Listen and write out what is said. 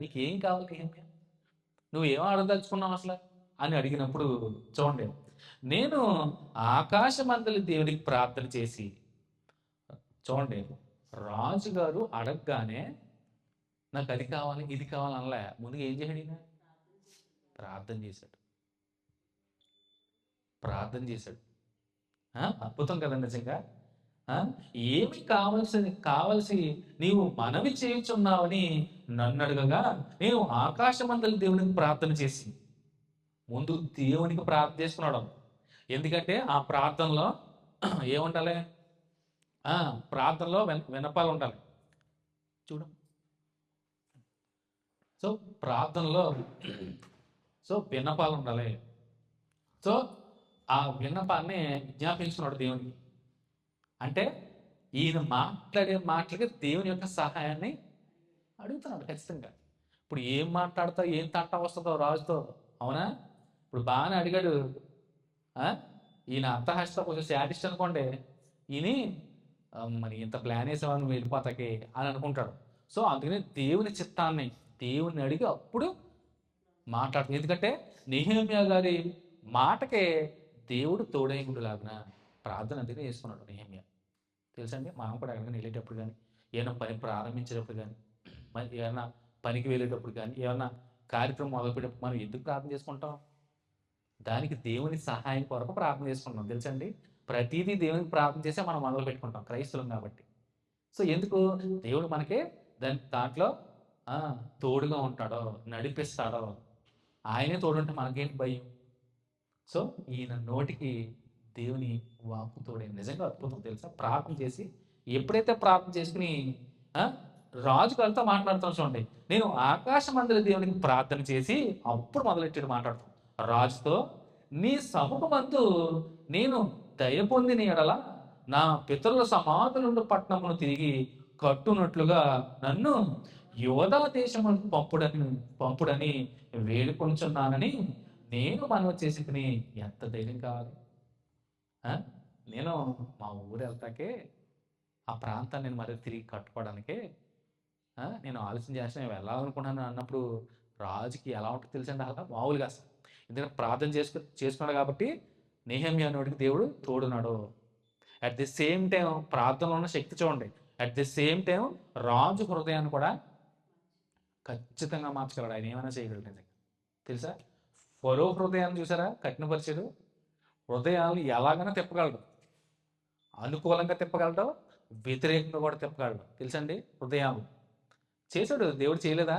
నీకేం కావాలి నెహెమ్యా? నువ్వేం అడగదలుచుకున్నావు అసలు అని అడిగినప్పుడు చూడండి, నేను ఆకాశమందలి దేవునికి ప్రార్థన చేసి, చూడండి, రాజుగారు అడగగానే నాకు అది కావాలి ఇది కావాలి అనలే. ముందుగా ఏం చేశాడు ఈయన? ప్రార్థన చేశాడు. ప్రార్థన చేశాడు. అద్భుతం కదా నిజంగా. ఆ? ఏమి కావలసి నీవు మనవి చేయుచున్నావని నన్ను అడగగా, నేను ఆకాశమందలి దేవునికి ప్రార్థన చేసి, ముందు దేవునికి ప్రార్థన చేసుకున్నాడు. ఎందుకంటే ఆ ప్రార్థనలో ఏముండాలి? ప్రార్థనలో వినపాలు ఉండాలి. చూడు, సో ప్రార్థనలో విన్నపాలు ఉండాలి. సో ఆ విన్నపాన్ని విజ్ఞాపించుకున్నాడు దేవునికి. అంటే ఈయన మాట్లాడే మాటలకి దేవుని యొక్క సహాయాన్ని అడుగుతున్నాడు ఖచ్చితంగా. ఇప్పుడు ఏం మాట్లాడతావు, ఏం తట్ట వస్తుందో రాజుతో, అవునా? ఇప్పుడు బాగానే అడిగాడు. ఈయన అర్థహస్త కొంచెం శాడిస్ట్ అనుకోండి, ఈయన మరి ఇంత ప్లాన్ వేసేవాడిని వెళ్ళిపోతాకి అని అనుకుంటాడు. సో అందుకని దేవుని చిత్తాన్ని దేవుని అడిగి అప్పుడు మాట్లాడుతుంది. ఎందుకంటే నెహెమ్యా గారి మాటకే దేవుడు తోడైగుండులాగున ప్రార్థన అందుకనే చేసుకున్నాడు నెహెమ్యా. తెలుసండి, మనం కూడా ఎక్కడికైనా వెళ్ళేటప్పుడు కానీ, ఏమైనా పని ప్రారంభించేటప్పుడు కానీ, మరి ఏమైనా పనికి వెళ్ళేటప్పుడు కానీ, ఏమైనా కార్యక్రమం మొదలుపెట్టేటప్పుడు మనం ఎందుకు ప్రార్థన చేసుకుంటాం? దానికి దేవుని సహాయం కొరకు ప్రార్థన చేసుకుంటాం. తెలుసండి, ప్రతిదీ దేవునికి ప్రార్థన చేసే మనం మొదలు పెట్టుకుంటాం క్రైస్తవులం కాబట్టి. సో ఎందుకు? దేవుడు మనకి దాంట్లో తోడుగా ఉంటాడో, నడిపిస్తాడో. ఆయనే తోడుంటే మనకేంటి భయం? సో ఈయన నోటికి దేవుని వాక్కు తోడైంది. నిజంగా అద్భుతం తెలుసా? ప్రార్థన చేసి, ఎప్పుడైతే ప్రార్థన చేసుకుని రాజు గారితో మాట్లాడుతాం చూడండి, నేను ఆకాశమందలి దేవునికి ప్రార్థన చేసి అప్పుడు మొదలెట్టాడు మాట్లాడుతాం రాజుతో, నీ సముఖమందు నేను దయ పొందిన ఎడల నా పితరుల సమాధులుండు పట్టణమును తిరిగి కట్టునట్లుగా నన్ను యోధా దేశము పంపుడని వేడుకొంచున్నానని నేను మనవి చేసి తిని. ఎంత ధైర్యం కావాలి! నేను మా ఊరు వెళ్తాకే, ఆ ప్రాంతాన్ని నేను మరి తిరిగి కట్టుకోవడానికే నేను ఆలోచన చేస్తాను, నేను వెళ్ళాలనుకున్నాను అన్నప్పుడు రాజుకి ఎలా ఉంటుందో తెలుసండి? అలా మామూలుగా అసలు. ఎందుకంటే ప్రార్థన చేసుకున్నాడు కాబట్టి నెహెమ్యా నోటికి దేవుడు తోడున్నాడు. అట్ ది సేమ్ టైం ప్రార్థనలో ఉన్న శక్తి చూడండి. అట్ ది సేమ్ టైం రాజు హృదయాన్ని కూడా ఖచ్చితంగా మార్చగలడు. ఆయన ఏమైనా చేయగలడు నిజంగా. తెలుసా? ఫరో హృదయాన్ని చూసారా? కఠినపరిచాడు. హృదయాలు ఎలాగైనా తిప్పగలడు. అనుకూలంగా తిప్పగలడు, వ్యతిరేకంగా కూడా తిప్పగలడు. తెలుసండి? హృదయాలు చేశాడు దేవుడు, చేయలేదా?